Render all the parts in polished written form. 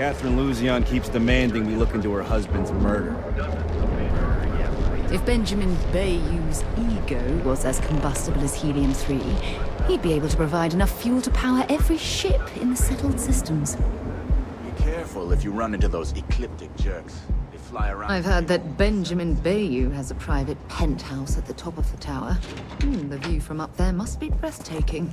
Catherine Luzion keeps demanding we look into her husband's murder. If Benjamin Bayou's ego was as combustible as helium-3, he'd be able to provide enough fuel to power every ship in the settled systems. Be careful if you run into those ecliptic jerks. They fly around. I've heard that Benjamin Bayou has a private penthouse at the top of the tower. The view from up there must be breathtaking.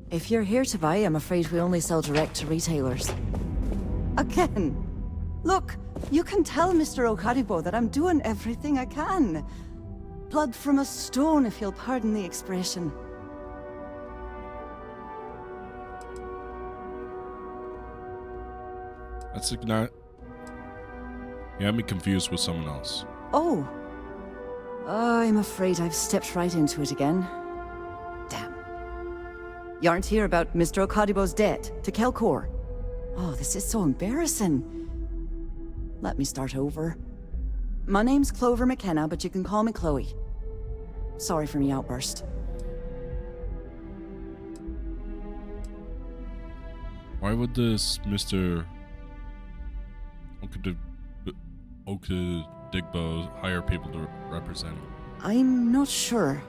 If you're here to buy, I'm afraid we only sell direct to retailers. Again! Look, you can tell Mr. Okadibo that I'm doing everything I can. Blood from a stone, if you'll pardon the expression. That's not... You had me confused with someone else. Oh. I'm afraid I've stepped right into it again. Damn. You aren't here about Mr. Okadibo's debt to Kelkor. Oh, this is so embarrassing. Let me start over. My name's Clover McKenna, but you can call me Chloe. Sorry for me outburst. Why would this Mr. Okadigbo hire people to represent him? I'm not sure.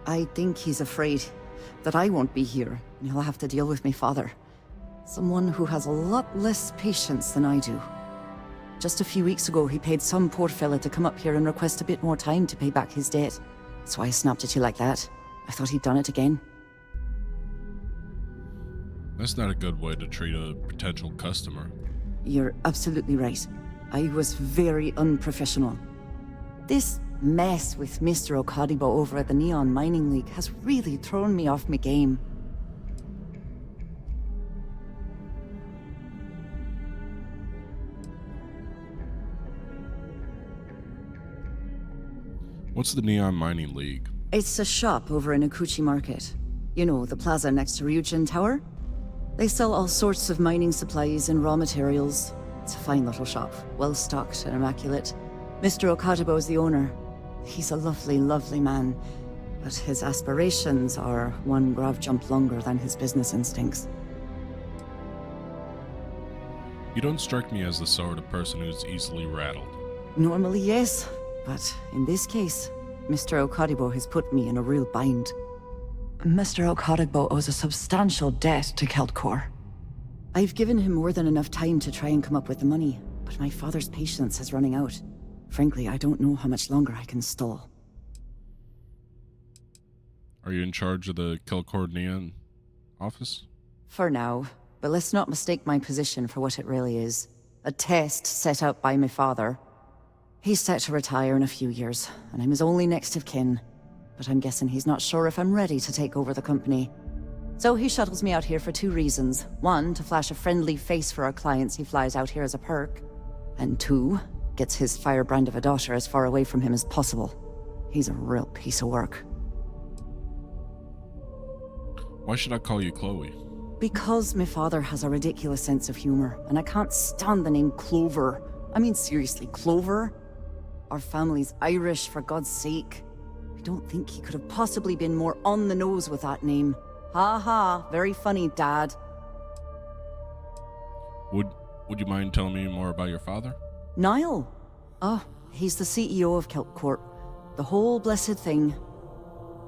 I think he's afraid that I won't be here, and he'll have to deal with my father. Someone who has a lot less patience than I do. Just a few weeks ago, he paid some poor fella to come up here and request a bit more time to pay back his debt. That's why I snapped at you like that. I thought he'd done it again. That's not a good way to treat a potential customer. You're absolutely right. I was very unprofessional. This mess with Mr. Okadibo over at the Neon Mining League has really thrown me off my game. What's the Neon Mining League? It's a shop over in Akuchi Market. You know, the plaza next to Ryujin Tower? They sell all sorts of mining supplies and raw materials. It's a fine little shop, well-stocked and immaculate. Mr. Okadibo is the owner. He's a lovely, lovely man, but his aspirations are one grav jump longer than his business instincts. You don't strike me as the sort of person who's easily rattled. Normally, yes, but in this case, Mr. Okadibo has put me in a real bind. Mr. Okadibo owes a substantial debt to Keltkor. I've given him more than enough time to try and come up with the money, but my father's patience is running out. Frankly, I don't know how much longer I can stall. Are you in charge of the Kelkor Neon office? For now, but let's not mistake my position for what it really is. A test set out by my father. He's set to retire in a few years, and I'm his only next of kin. But I'm guessing he's not sure if I'm ready to take over the company. So he shuttles me out here for two reasons. One, to flash a friendly face for our clients he flies out here as a perk. And two, gets his firebrand of a daughter as far away from him as possible. He's a real piece of work. Why should I call you Chloe? Because my father has a ridiculous sense of humor, and I can't stand the name Clover. I mean, seriously, Clover? Our family's Irish, for God's sake. I don't think he could have possibly been more on the nose with that name. Ha ha, very funny, Dad. Would you mind telling me more about your father? Niall? Oh, he's the CEO of Keltkor. The whole blessed thing.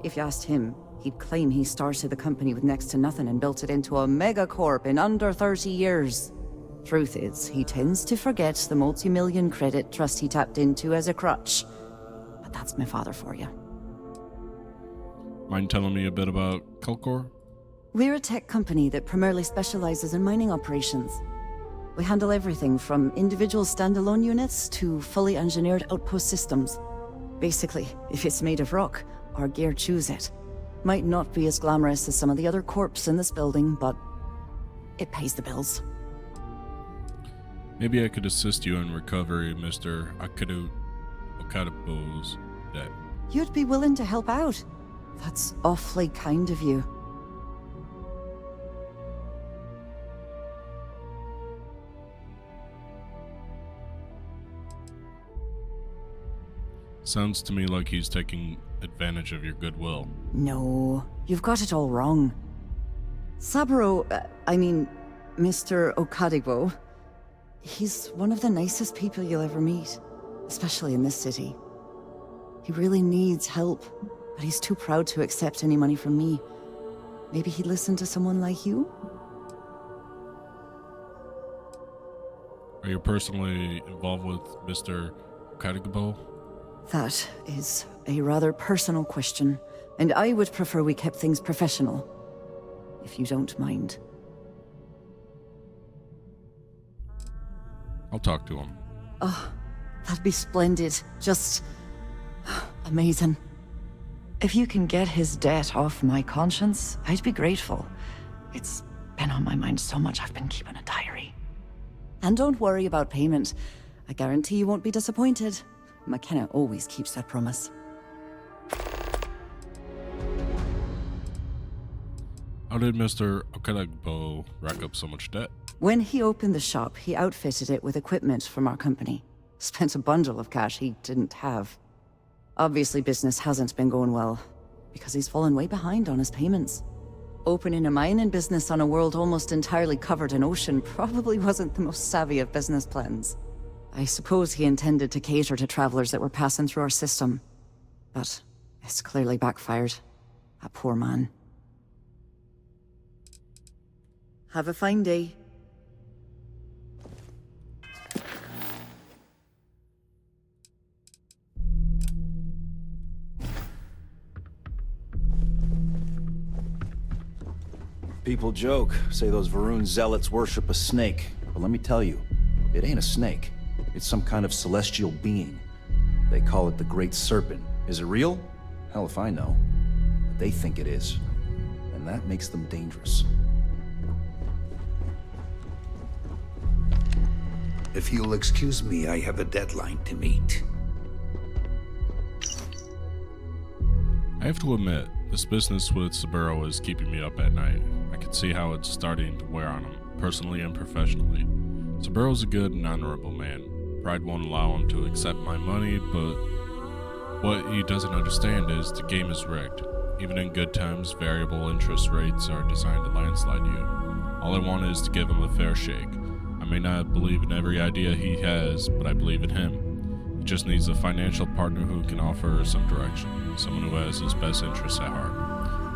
If you asked him, he'd claim he started the company with next to nothing and built it into a megacorp in under 30 years. Truth is, he tends to forget the multi-million credit trust he tapped into as a crutch. But that's my father for you. Mind telling me a bit about Kelkor? We're a tech company that primarily specializes in mining operations. We handle everything from individual standalone units to fully engineered outpost systems. Basically, if it's made of rock, our gear chews it. Might not be as glamorous as some of the other corps in this building, but it pays the bills. Maybe I could assist you in recovery, Mr. Okadibo's debt. You'd be willing to help out? That's awfully kind of you. Sounds to me like he's taking advantage of your goodwill. No, you've got it all wrong. Saburo, Mr. Okadigbo, he's one of the nicest people you'll ever meet, especially in this city. He really needs help, but he's too proud to accept any money from me. Maybe he'd listen to someone like you? Are you personally involved with Mr. Okadigbo? That is a rather personal question, and I would prefer we kept things professional, if you don't mind. I'll talk to him. Oh, that'd be splendid. Just amazing. If you can get his debt off my conscience, I'd be grateful. It's been on my mind so much I've been keeping a diary. And don't worry about payment. I guarantee you won't be disappointed. McKenna always keeps that promise. How did Mr. Okadigbo rack up so much debt? When he opened the shop, he outfitted it with equipment from our company. Spent a bundle of cash he didn't have. Obviously, business hasn't been going well, because he's fallen way behind on his payments. Opening a mining business on a world almost entirely covered in ocean probably wasn't the most savvy of business plans. I suppose he intended to cater to travelers that were passing through our system. But it's clearly backfired. A poor man. Have a fine day. People joke, say those Varun zealots worship a snake. But let me tell you, it ain't a snake. It's some kind of celestial being. They call it the Great Serpent. Is it real? Hell if I know. But they think it is. And that makes them dangerous. If you'll excuse me, I have a deadline to meet. I have to admit, this business with Saburo is keeping me up at night. I can see how it's starting to wear on him, personally and professionally. Saburo's a good and honorable man. Pride won't allow him to accept my money, but what he doesn't understand is the game is rigged. Even in good times, variable interest rates are designed to landslide you. All I want is to give him a fair shake. I may not believe in every idea he has, but I believe in him. He just needs a financial partner who can offer some direction, someone who has his best interests at heart.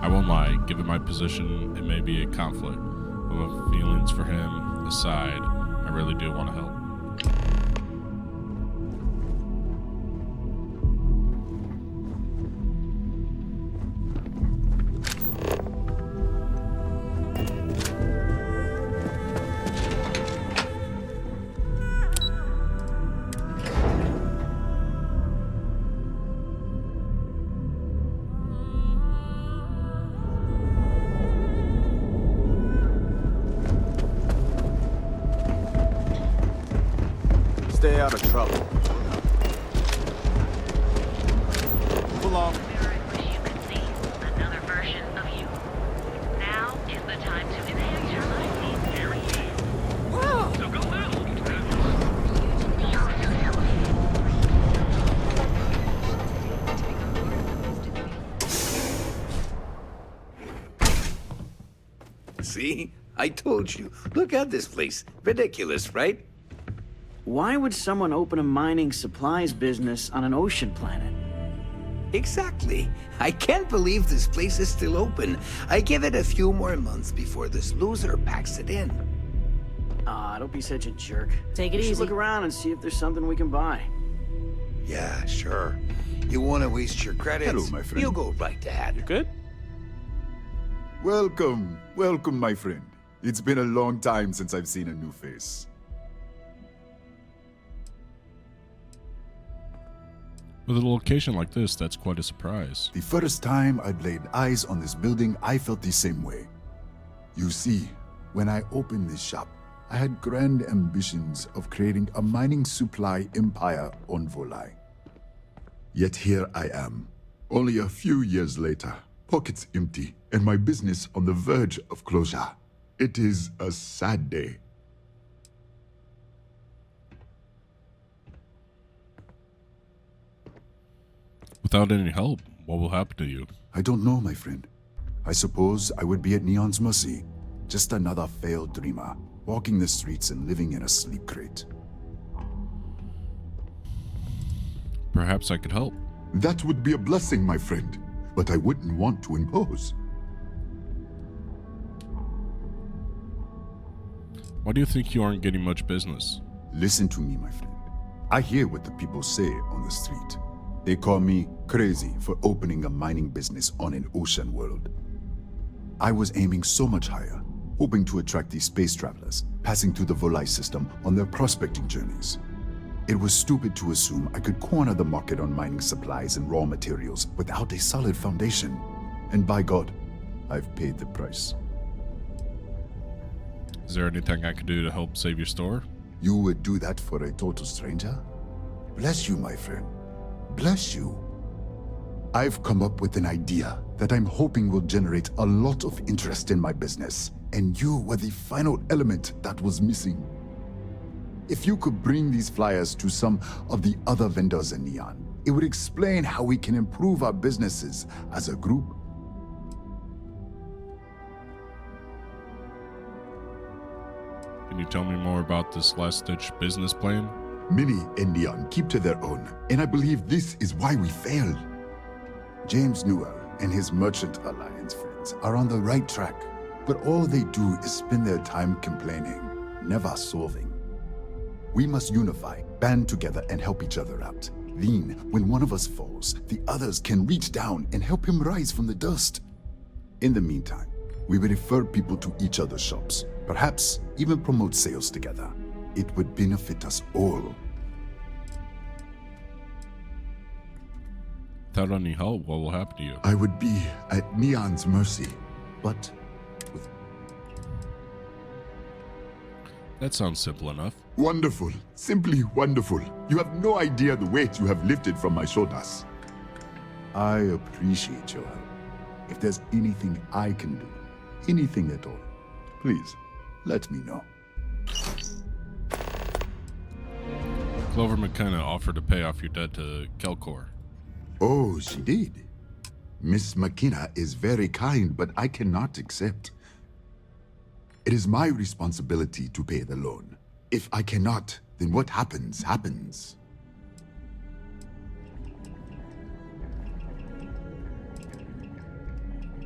I won't lie, given my position, it may be a conflict, but with feelings for him aside, I really do want to help. Stay out of trouble. Move along. Mirror in which you can see another version of you. Now is the time to enhance your life. Whoa! So go See? I told you. Look at this place. Ridiculous, right? Why would someone open a mining supplies business on an ocean planet? Exactly. I can't believe this place is still open. I give it a few more months before this loser packs it in. Ah, don't be such a jerk. Take it We should easy. look around and see if there's something we can buy. Yeah, sure. You want to waste your credits? Hello, my friend. You go right ahead. Good? Welcome, welcome, my friend. It's been a long time since I've seen a new face. With a location like this, that's quite a surprise. The first time I laid eyes on this building, I felt the same way. You see, when I opened this shop, I had grand ambitions of creating a mining supply empire on Volai. Yet here I am, only a few years later, pockets empty, and my business on the verge of closure. It is a sad day. Without any help, what will happen to you? I don't know, my friend. I suppose I would be at Neon's mercy. Just another failed dreamer, walking the streets and living in a sleep crate. Perhaps I could help. That would be a blessing, my friend, but I wouldn't want to impose. Why do you think you aren't getting much business? Listen to me, my friend. I hear what the people say on the street. They call me crazy for opening a mining business on an ocean world. I was aiming so much higher, hoping to attract these space travelers, passing through the Volai system on their prospecting journeys. It was stupid to assume I could corner the market on mining supplies and raw materials without a solid foundation. And by God, I've paid the price. Is there anything I could do to help save your store? You would do that for a total stranger? Bless you, my friend. Bless you. I've come up with an idea that I'm hoping will generate a lot of interest in my business, and you were the final element that was missing. If you could bring these flyers to some of the other vendors in Neon, it would explain how we can improve our businesses as a group. Can you tell me more about this last-ditch business plan? Many in Neon keep to their own, and I believe this is why we failed. James Newell and his Merchant Alliance friends are on the right track, but all they do is spend their time complaining, never solving. We must unify, band together, and help each other out. Then, when one of us falls, the others can reach down and help him rise from the dust. In the meantime, we will refer people to each other's shops, perhaps even promote sales together. It would benefit us all. Without any help, what will happen to you? I would be at Neon's mercy, but with... That sounds simple enough. Wonderful. Simply wonderful. You have no idea the weight you have lifted from my shoulders. I appreciate your help. If there's anything I can do, anything at all, please, let me know. Clover McKenna offered to pay off your debt to Kelcor. Oh, she did. Miss McKenna is very kind, but I cannot accept. It is my responsibility to pay the loan. If I cannot, then what happens, happens.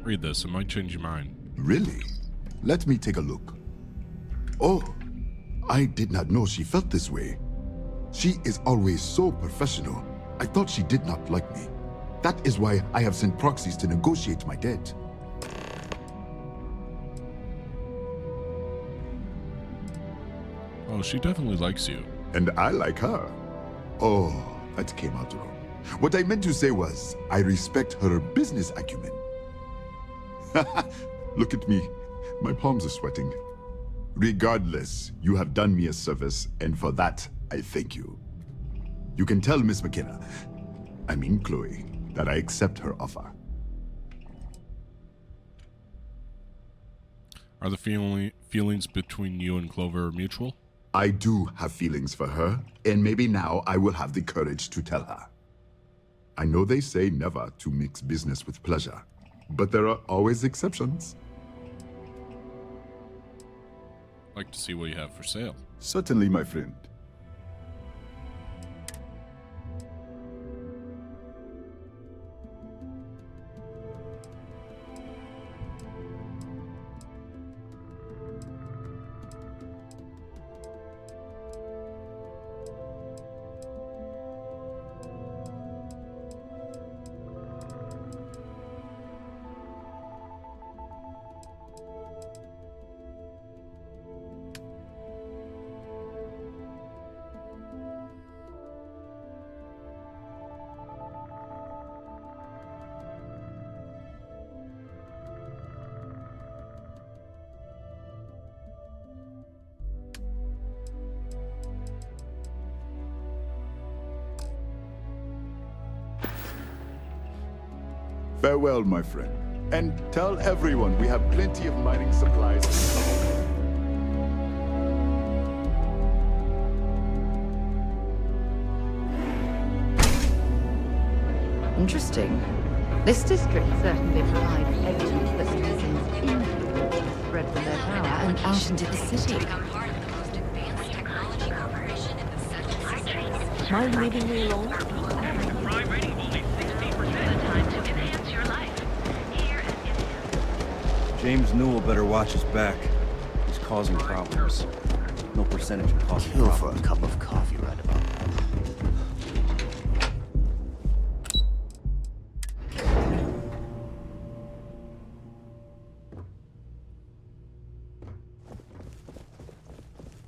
Read this, it might change your mind. Really? Let me take a look. Oh, I did not know she felt this way. She is always so professional. I thought she did not like me. That is why I have sent proxies to negotiate my debt. Oh, she definitely likes you. And I like her. Oh, that came out wrong. What I meant to say was, I respect her business acumen. Look at me. My palms are sweating. Regardless, you have done me a service, and for that, I thank you. You can tell Miss McKenna, I mean Chloe, that I accept her offer. Are the feelings between you and Clover mutual? I do have feelings for her, and maybe now I will have the courage to tell her. I know they say never to mix business with pleasure, but there are always exceptions. I'd like to see what you have for sale. Certainly, my friend. Farewell, my friend. And tell everyone we have plenty of mining supplies. Interesting. This district certainly provides evidence that citizens influence spread from their power and out into the city. Mind leaving me alone? Crime rating only 60%. Time to enhance your life. Here at James Newell better watch his back. He's causing problems. No percentage in causing Kill for problems. a cup of coffee right about now.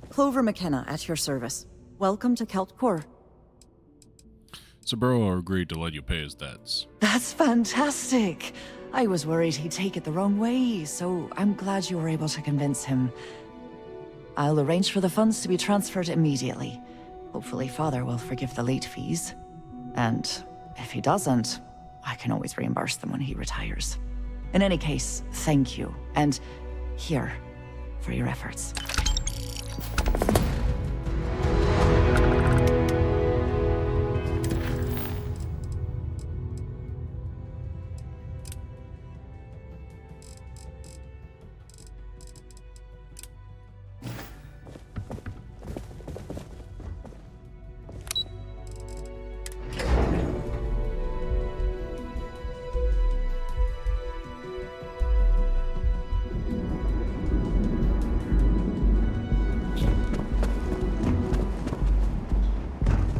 Clover McKenna at your service. Welcome to Keltcore. Saburo agreed to let you pay his debts. That's fantastic. I was worried he'd take it the wrong way, so I'm glad you were able to convince him. I'll arrange for the funds to be transferred immediately. Hopefully Father will forgive the late fees. And if he doesn't, I can always reimburse them when he retires. In any case, thank you. And here, for your efforts.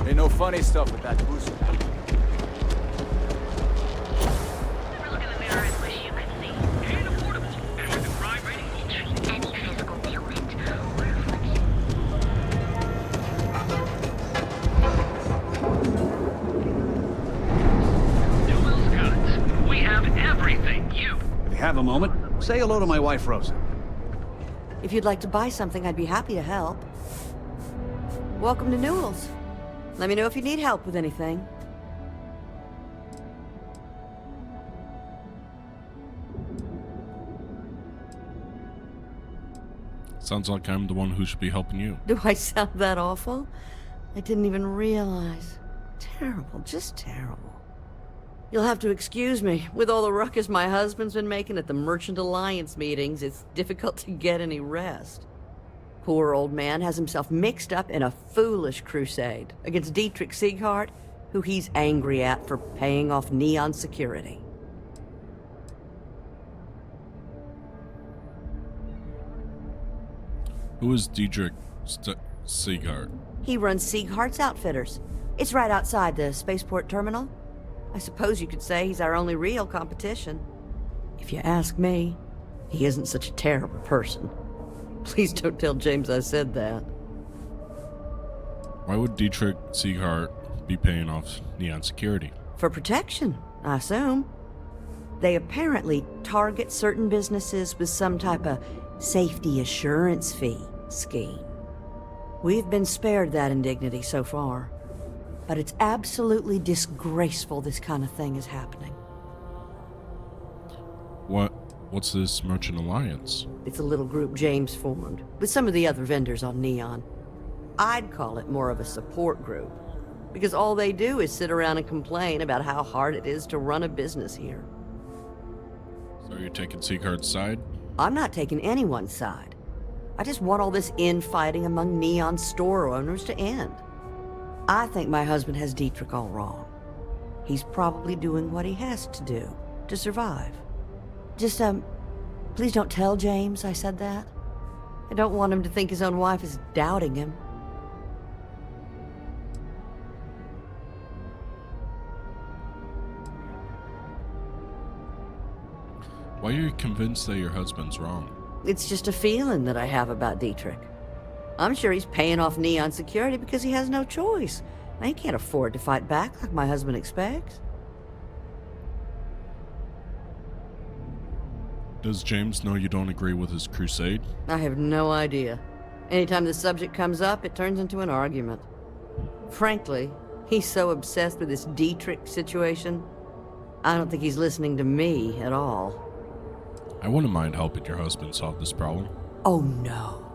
Ain't no funny stuff with that booster. Look in the mirror and wish you could see. And affordable. And with the crime rating, we'll treat any physical ailment or affliction. Newell's Goods. We have everything you. If you have a moment, say hello to my wife, Rosa. If you'd like to buy something, I'd be happy to help. Welcome to Newell's. Let me know if you need help with anything. Sounds like I'm the one who should be helping you. Do I sound that awful? I didn't even realize. Terrible, just terrible. You'll have to excuse me. With all the ruckus my husband's been making at the Merchant Alliance meetings, it's difficult to get any rest. Poor old man has himself mixed up in a foolish crusade against Dietrich Sieghart, who he's angry at for paying off Neon security. Who is Dietrich Sieghart? He runs Sieghart's Outfitters. It's right outside the spaceport terminal. I suppose you could say he's our only real competition. If you ask me, he isn't such a terrible person. Please don't tell James I said that. Why would Dietrich Sieghart be paying off Neon security? For protection, I assume. They apparently target certain businesses with some type of safety assurance fee scheme. We've been spared that indignity so far, but it's absolutely disgraceful this kind of thing is happening. What's this Merchant Alliance? It's a little group James formed, with some of the other vendors on Neon. I'd call it more of a support group, because all they do is sit around and complain about how hard it is to run a business here. So you're taking Sieghart's side? I'm not taking anyone's side. I just want all this infighting among Neon store owners to end. I think my husband has Dietrich all wrong. He's probably doing what he has to do to survive. Just, please don't tell James I said that. I don't want him to think his own wife is doubting him. Why are you convinced that your husband's wrong? It's just a feeling that I have about Dietrich. I'm sure he's paying off Neon security because he has no choice. He can't afford to fight back like my husband expects. Does James know you don't agree with his crusade? I have no idea. Anytime the subject comes up, it turns into an argument. Frankly, he's so obsessed with this Dietrich situation, I don't think he's listening to me at all. I wouldn't mind helping your husband solve this problem. Oh no.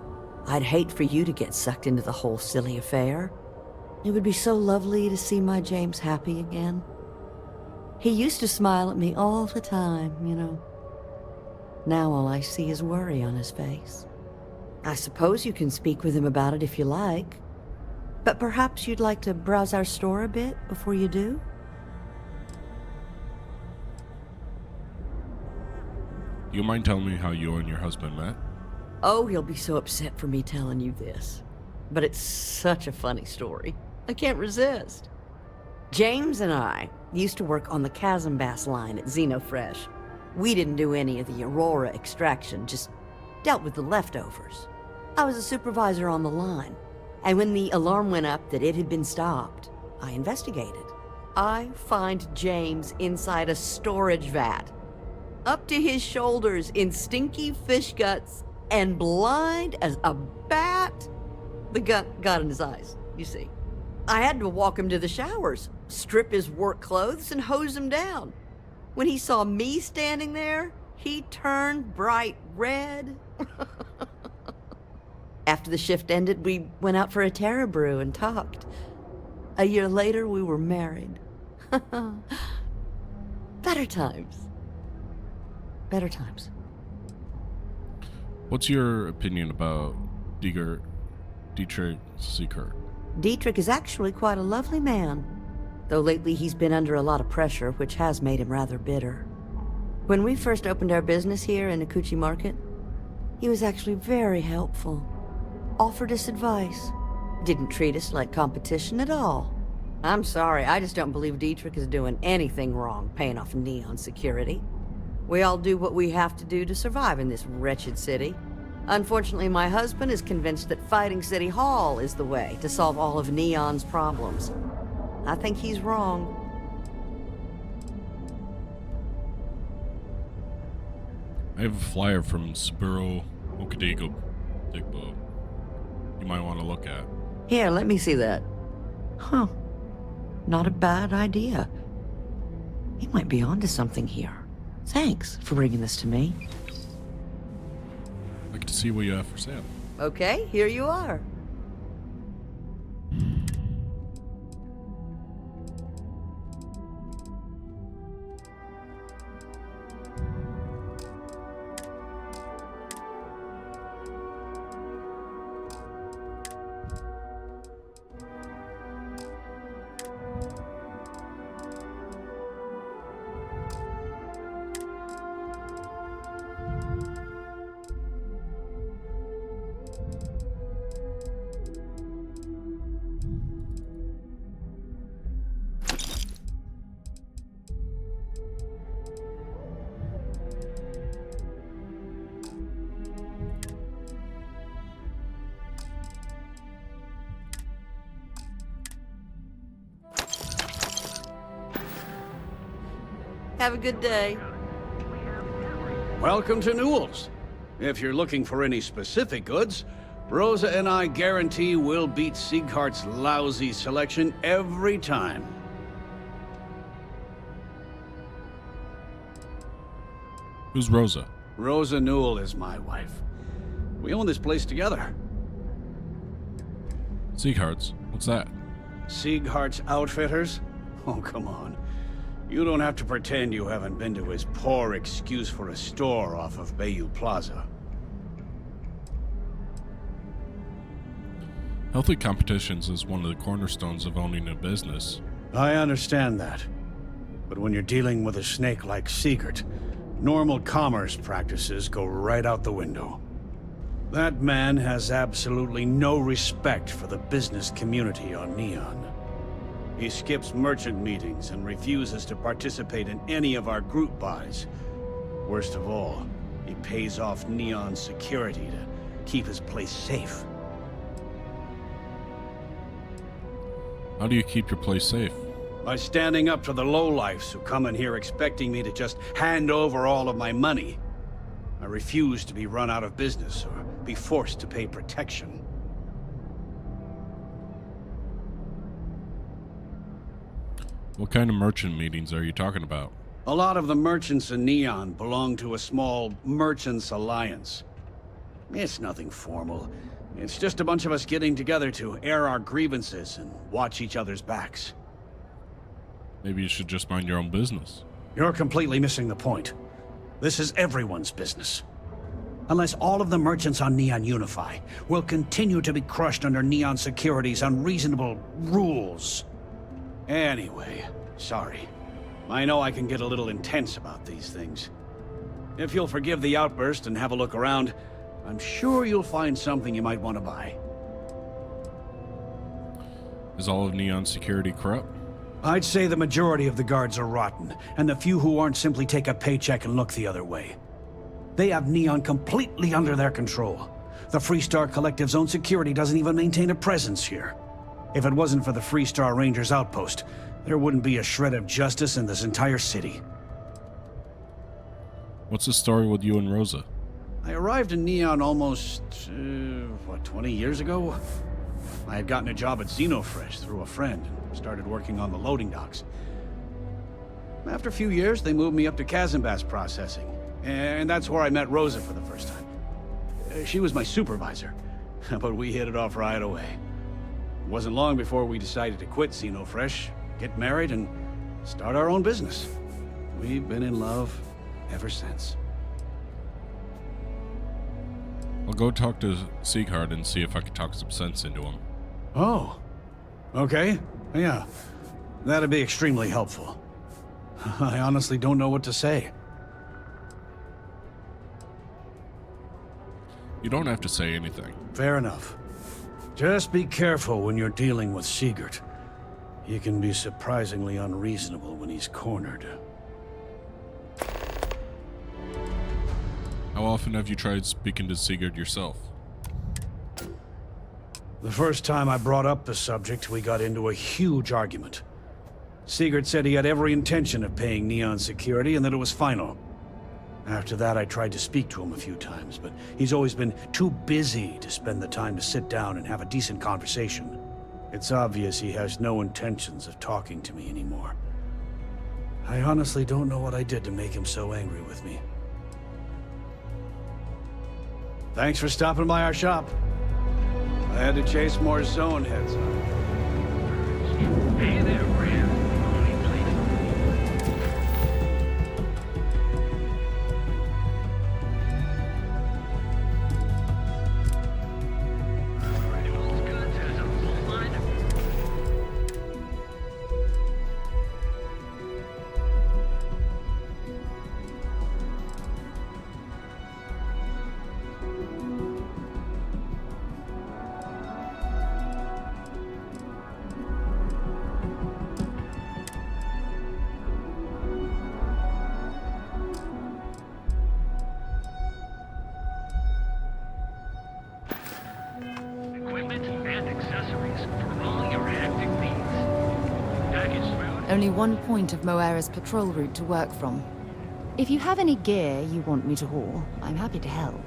I'd hate for you to get sucked into the whole silly affair. It would be so lovely to see my James happy again. He used to smile at me all the time, you know. Now all I see is worry on his face. I suppose you can speak with him about it if you like. But perhaps you'd like to browse our store a bit before you do? You mind telling me how you and your husband met? Oh, he'll be so upset for me telling you this. But it's such a funny story. I can't resist. James and I used to work on the Chasm Bass line at Xenofresh. We didn't do any of the Aurora extraction, just dealt with the leftovers. I was a supervisor on the line, and when the alarm went up that it had been stopped, I investigated. I find James inside a storage vat, up to his shoulders in stinky fish guts, and blind as a bat. The gut got in his eyes, you see. I had to walk him to the showers, strip his work clothes, and hose him down. When he saw me standing there, he turned bright red. After the shift ended, we went out for a Terra brew and talked. A year later, we were married. Better times. Better times. What's your opinion about Dietrich Seekert? Dietrich is actually quite a lovely man, though lately he's been under a lot of pressure, which has made him rather bitter. When we first opened our business here in Akuchi Market, he was actually very helpful. Offered us advice. Didn't treat us like competition at all. I'm sorry, I just don't believe Dietrich is doing anything wrong paying off Neon security. We all do what we have to do to survive in this wretched city. Unfortunately, my husband is convinced that fighting City Hall is the way to solve all of Neon's problems. I think he's wrong. I have a flyer from Saburo Okadigo Digbo you might want to look at. Here, let me see that. Huh. Not a bad idea. He might be onto something here. Thanks for bringing this to me. I get to see what you have for sale. Okay, here you are. Have a good day. Welcome to Newell's. If you're looking for any specific goods, Rosa and I guarantee we'll beat Sieghart's lousy selection every time. Who's Rosa? Rosa Newell is my wife. We own this place together. Sieghart's? What's that? Sieghart's Outfitters? Oh, come on. You don't have to pretend you haven't been to his poor excuse for a store off of Bayou Plaza. Healthy competitions is one of the cornerstones of owning a business. I understand that. But when you're dealing with a snake like Siegert, normal commerce practices go right out the window. That man has absolutely no respect for the business community on Neon. He skips merchant meetings and refuses to participate in any of our group buys. Worst of all, he pays off Neon security to keep his place safe. How do you keep your place safe? By standing up to the lowlifes who come in here expecting me to just hand over all of my money. I refuse to be run out of business or be forced to pay protection. What kind of merchant meetings are you talking about? A lot of the merchants in Neon belong to a small Merchants Alliance. It's nothing formal. It's just a bunch of us getting together to air our grievances and watch each other's backs. Maybe you should just mind your own business. You're completely missing the point. This is everyone's business. Unless all of the merchants on Neon unify, will continue to be crushed under Neon Security's unreasonable rules. Anyway, sorry. I know I can get a little intense about these things. If you'll forgive the outburst and have a look around, I'm sure you'll find something you might want to buy. Is all of Neon Security corrupt? I'd say the majority of the guards are rotten, and the few who aren't simply take a paycheck and look the other way. They have Neon completely under their control. The Freestar Collective's own security doesn't even maintain a presence here. If it wasn't for the Freestar Rangers outpost, there wouldn't be a shred of justice in this entire city. What's the story with you and Rosa? I arrived in Neon almost, 20 years ago? I had gotten a job at Xenofresh through a friend and started working on the loading docks. After a few years, they moved me up to Kazanbas processing, and that's where I met Rosa for the first time. She was my supervisor, but we hit it off right away. It wasn't long before we decided to quit Xenofresh, get married, and start our own business. We've been in love ever since. I'll go talk to Sieghart and see if I can talk some sense into him. Oh, okay. Yeah, that'd be extremely helpful. I honestly don't know what to say. You don't have to say anything. Fair enough. Just be careful when you're dealing with Sieghart. He can be surprisingly unreasonable when he's cornered. How often have you tried speaking to Sieghart yourself? The first time I brought up the subject, we got into a huge argument. Sieghart said he had every intention of paying Neon Security and that it was final. After that, I tried to speak to him a few times, but he's always been too busy to spend the time to sit down and have a decent conversation. It's obvious he has no intentions of talking to me anymore. I honestly don't know what I did to make him so angry with me. Thanks for stopping by our shop. I had to chase more zone heads up. Hey there, Brand. Only place. Renewals goods has a full line of equipment and accessories for all your hectic needs. Packaged food. Only one point of Moera's patrol route to work from. If you have any gear you want me to haul, I'm happy to help.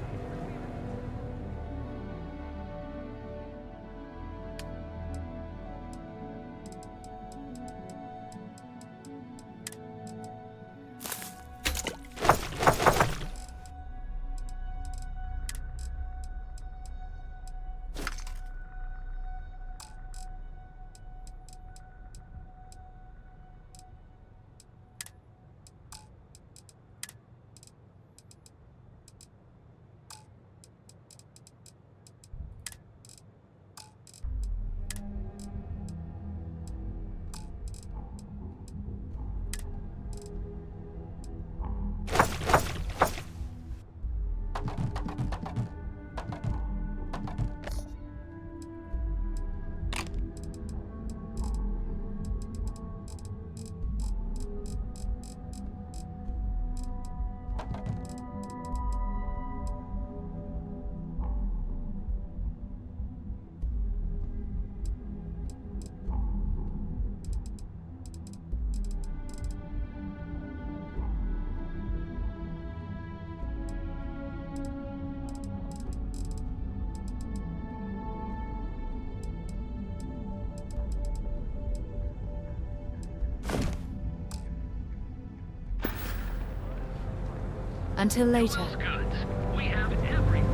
Until later. Goods. We have everything.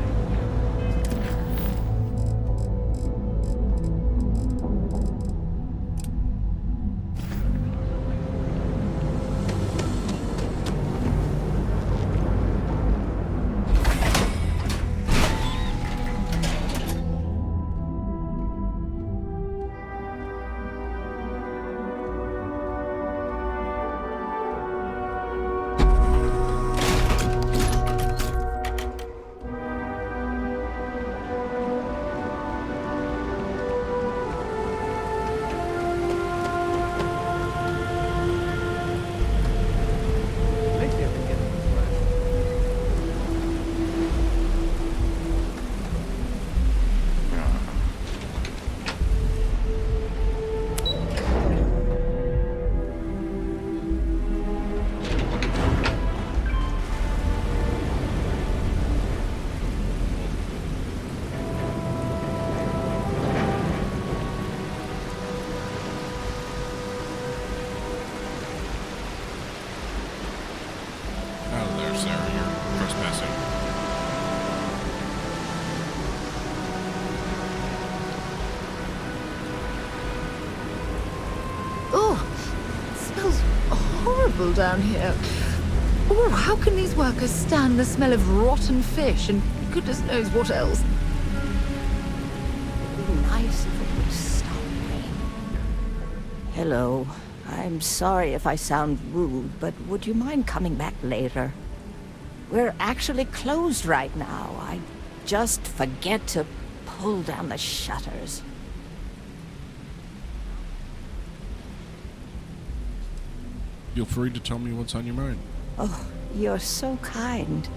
horrible down here. Oh, how can these workers stand the smell of rotten fish and goodness knows what else? It'd be nice if it would stop raining. Hello. I'm sorry if I sound rude, but would you mind coming back later? We're actually closed right now. I just forget to pull down the shutters. Feel free to tell me what's on your mind. Oh, you're so kind.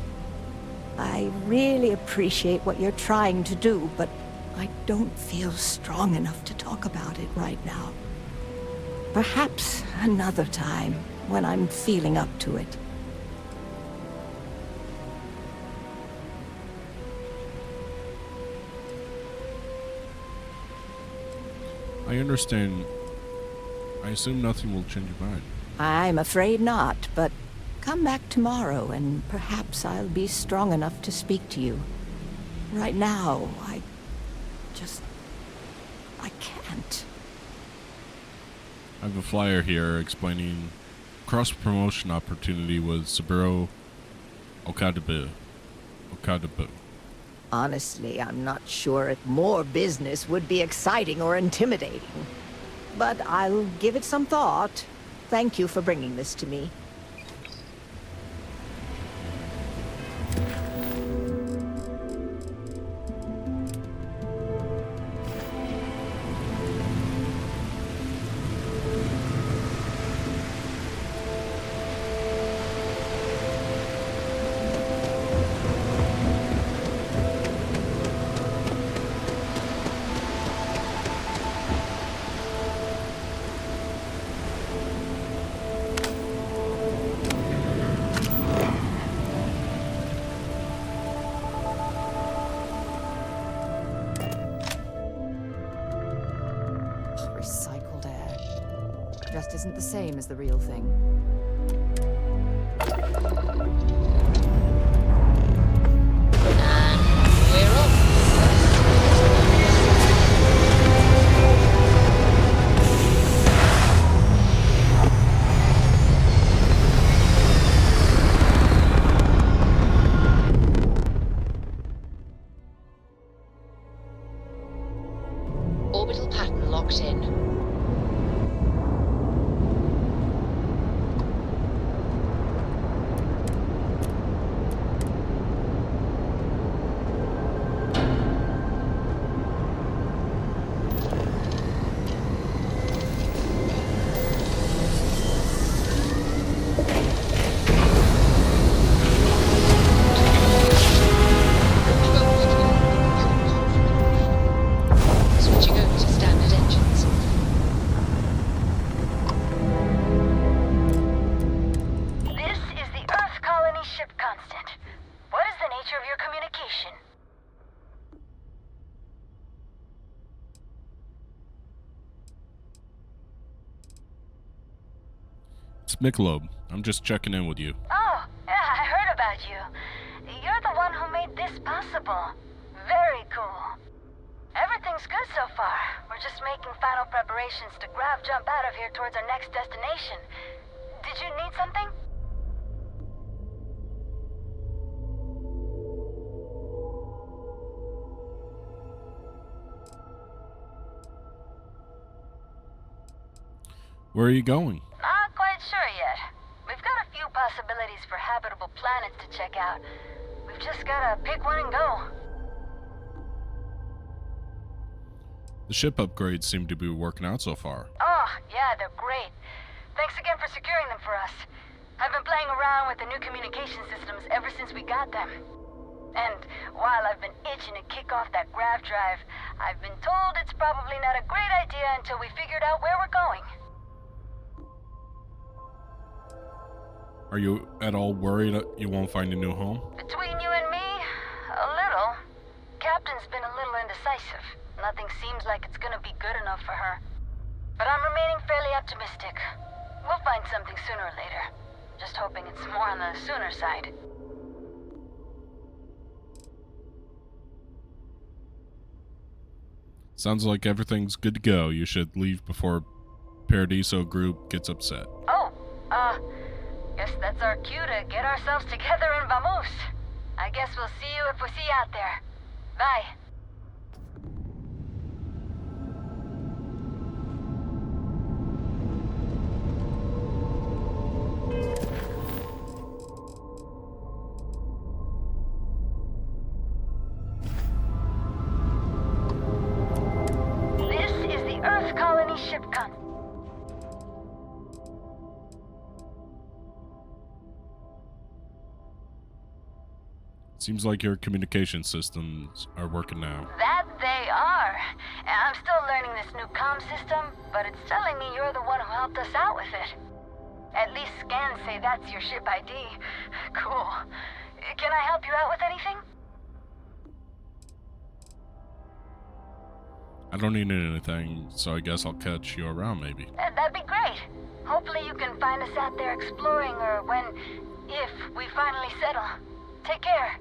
I really appreciate what you're trying to do, but I don't feel strong enough to talk about it right now. Perhaps another time, when I'm feeling up to it. I understand. I assume nothing will change your mind. I'm afraid not, but come back tomorrow and perhaps I'll be strong enough to speak to you. Right now, I can't. I have a flyer here explaining cross-promotion opportunity with Saburo Okadabu. Honestly, I'm not sure if more business would be exciting or intimidating. But I'll give it some thought. Thank you for bringing this to me. Recycled air. Just isn't the same as the real thing. We're off. Orbital pattern locked in. Switching over to standard engines. This is the Earth Colony Ship Constant. What is the nature of your communication? It's Michelob. I'm just checking in with you. Oh, yeah, I heard about you. You're the one who made this possible. Very cool. Everything's good so far. We're just making final preparations to grav jump out of here towards our next destination. Did you need something? Where are you going? Not quite sure yet. We've got a few possibilities for habitable planets to check out. We've just gotta pick one and go. The ship upgrades seem to be working out so far. Oh, yeah, they're great. Thanks again for securing them for us. I've been playing around with the new communication systems ever since we got them. And while I've been itching to kick off that grav drive, I've been told it's probably not a great idea until we figured out where we're going. Are you at all worried that you won't find a new home? Between you and me, a little. Captain's been a little indecisive. Nothing seems like it's gonna be good enough for her. But I'm remaining fairly optimistic. We'll find something sooner or later. Just hoping it's more on the sooner side. Sounds like everything's good to go. You should leave before Paradiso Group gets upset. Oh, Guess that's our cue to get ourselves together and vamos. I guess we'll see you if we see you out there. Bye. This is the Earth Colony ship con. Seems like your communication systems are working now. That they are. And I'm still learning this new comm system, but it's telling me you're the one who helped us out with it. At least scans say that's your ship ID. Cool. Can I help you out with anything? I don't need anything, so I guess I'll catch you around maybe. That'd be great. Hopefully you can find us out there exploring, or if we finally settle. Take care.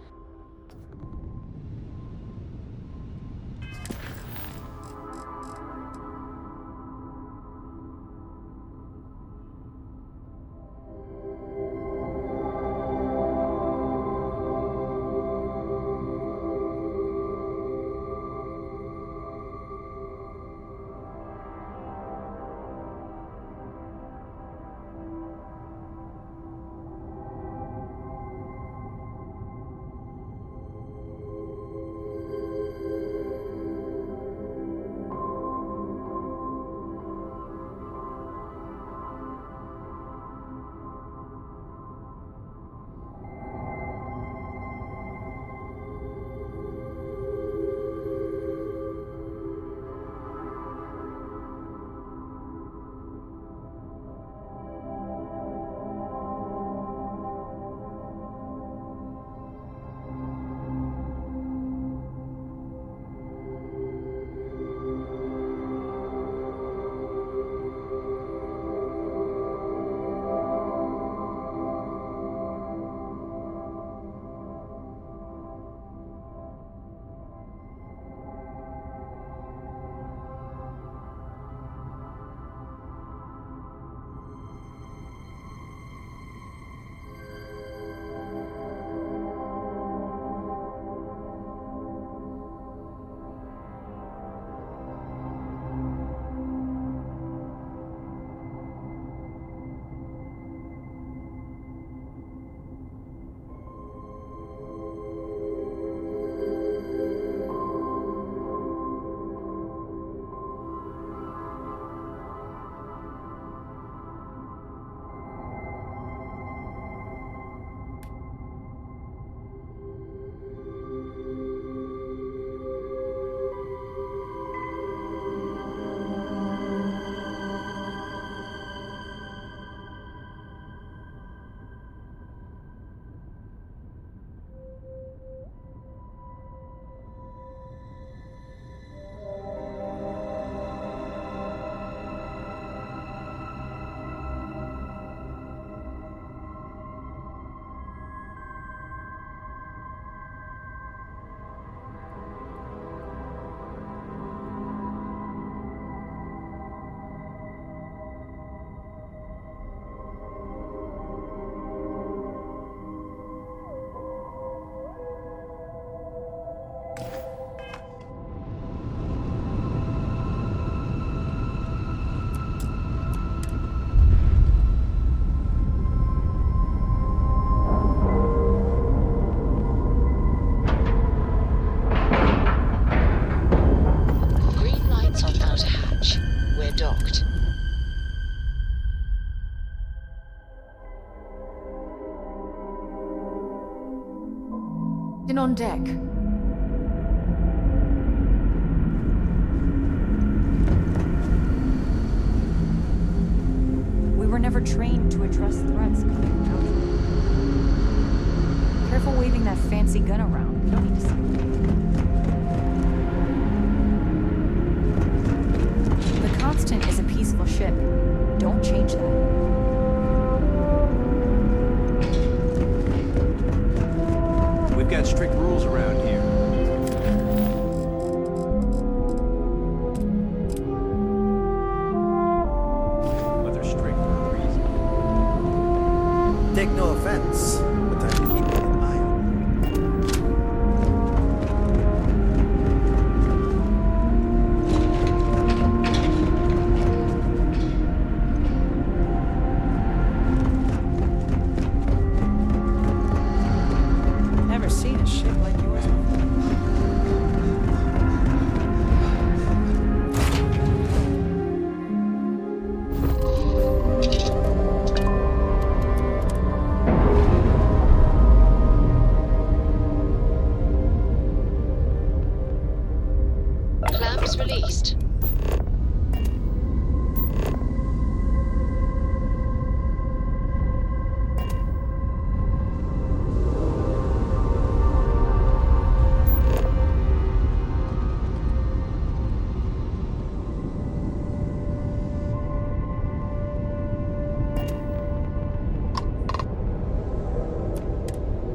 In on deck. We were never trained to address threats coming out. Careful waving that fancy gun around. We don't need to see. The Constant is a peaceful ship. Don't change that. We've got strict rules around here. But they're strict for a reason. take no offense, but I'm keeping an eye on Never seen a ship like yours before. Clamps released.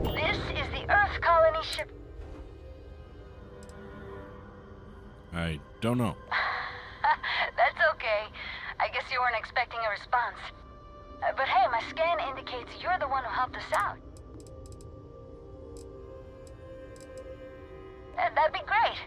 This is the Earth colony ship. I don't know. That's okay. I guess you weren't expecting a response. But hey, my scan indicates you're the one who helped us out. That'd be great.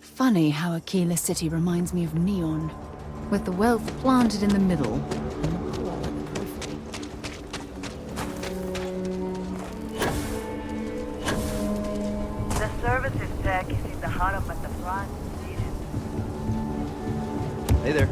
Funny how Aquila City reminds me of Neon, with the wealth planted in the middle and the poor at the periphery. The services tech is in the hut up at the front. Hey there.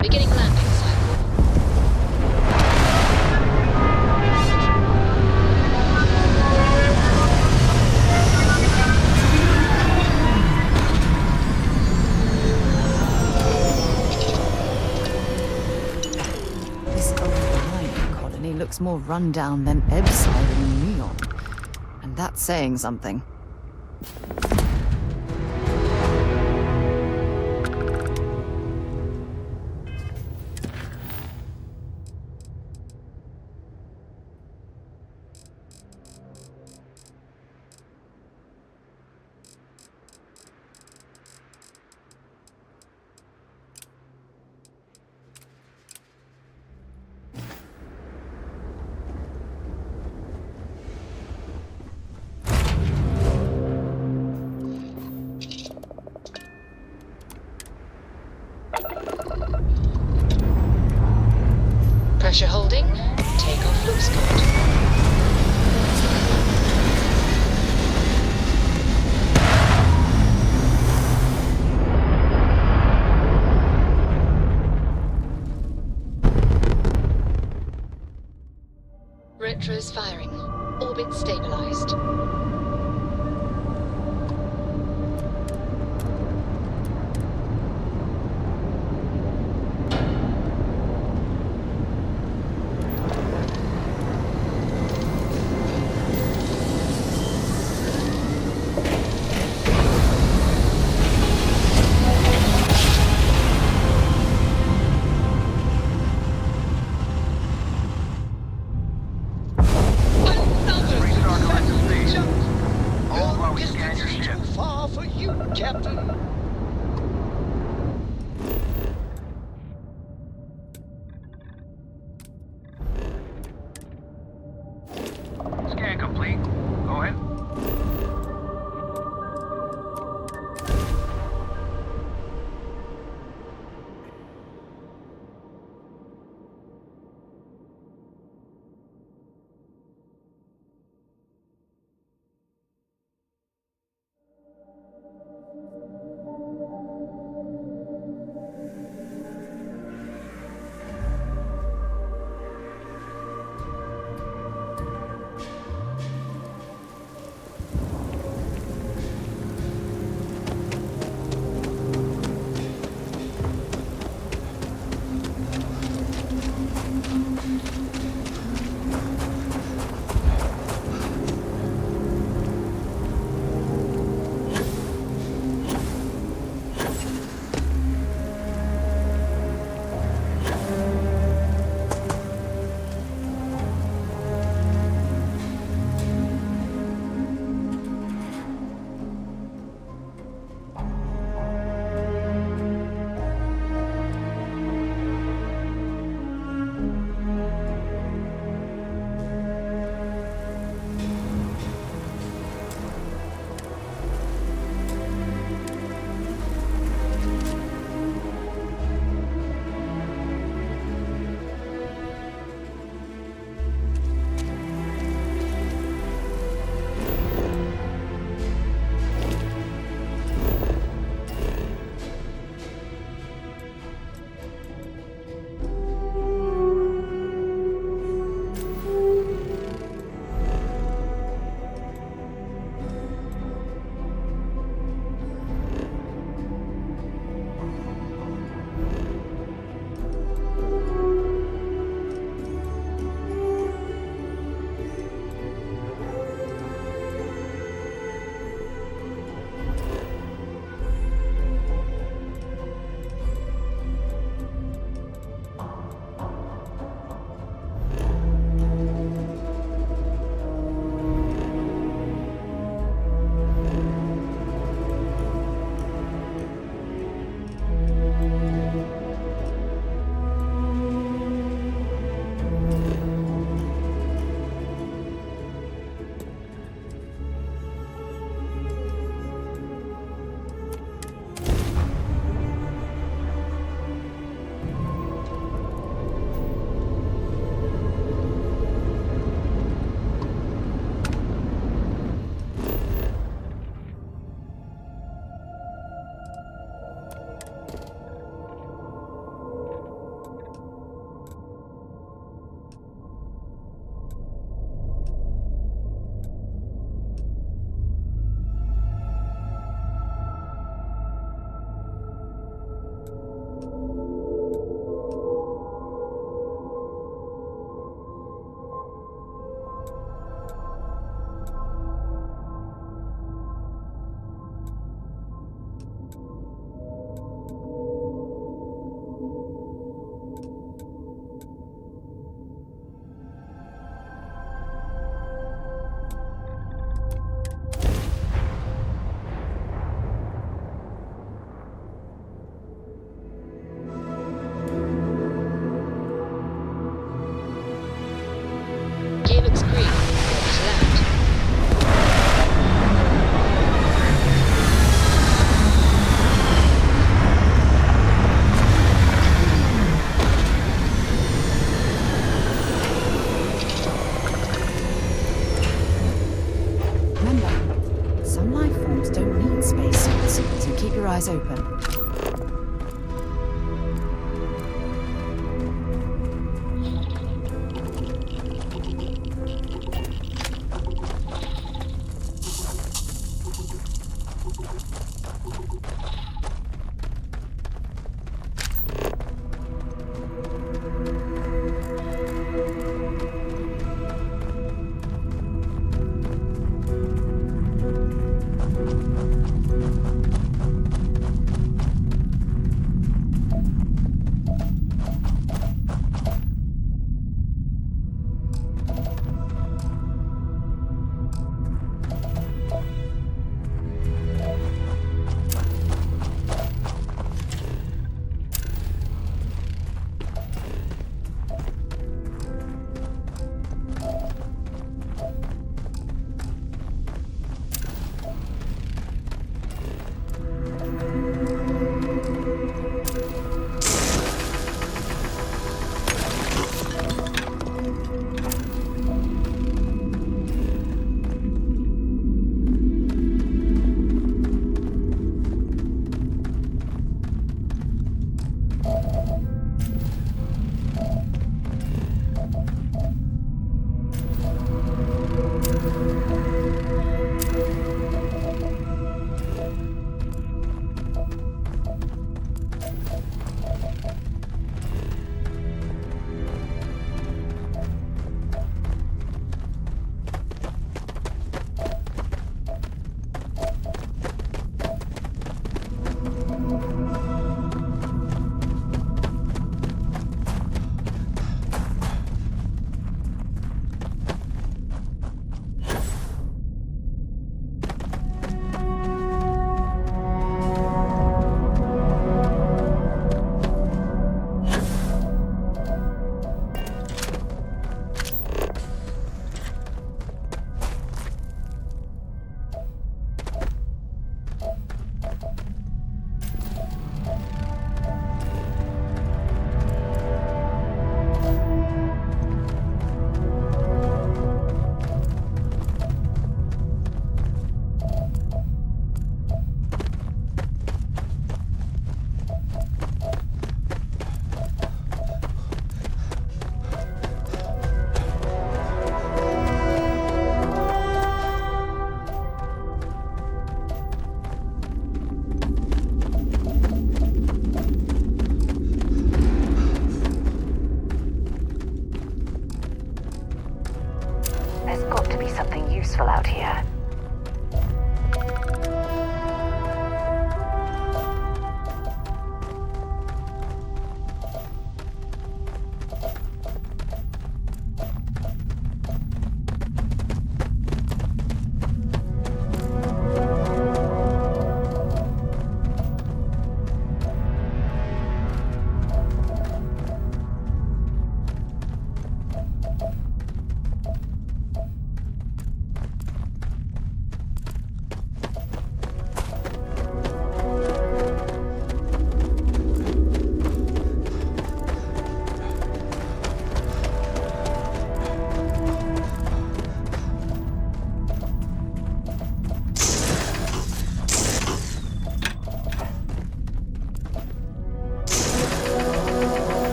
Beginning landing cycle. This old mining colony looks more rundown than Ebbside and Neon. And that's saying something. Pressure holding. Takeoff looks good. Retros firing. Orbit stabilized. Scan complete. Go ahead. eyes open. useful out here.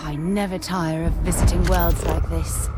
I never tire of visiting worlds like this.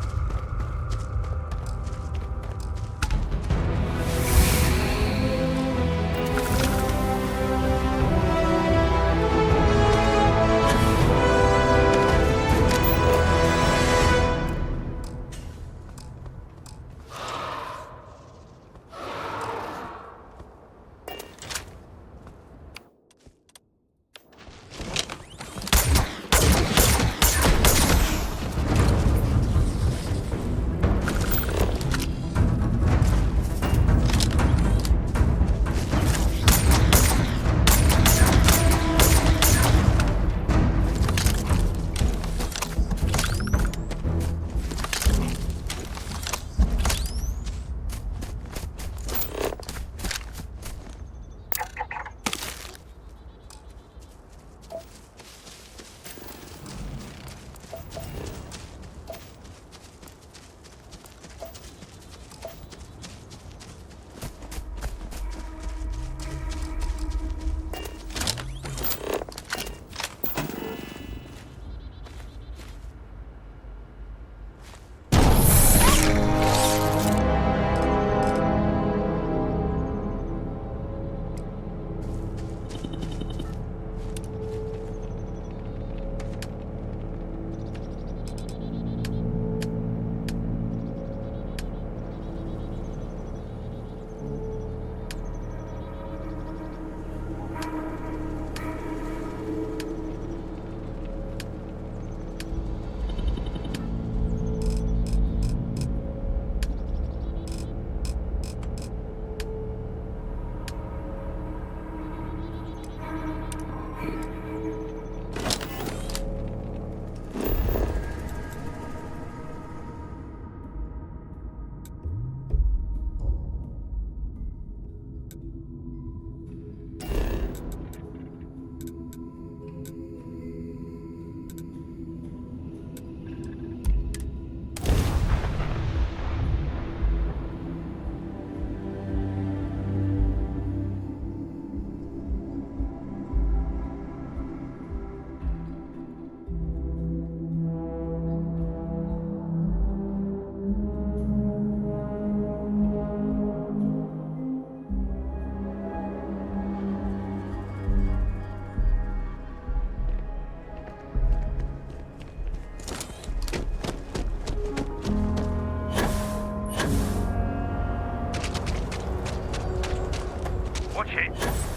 Watch it.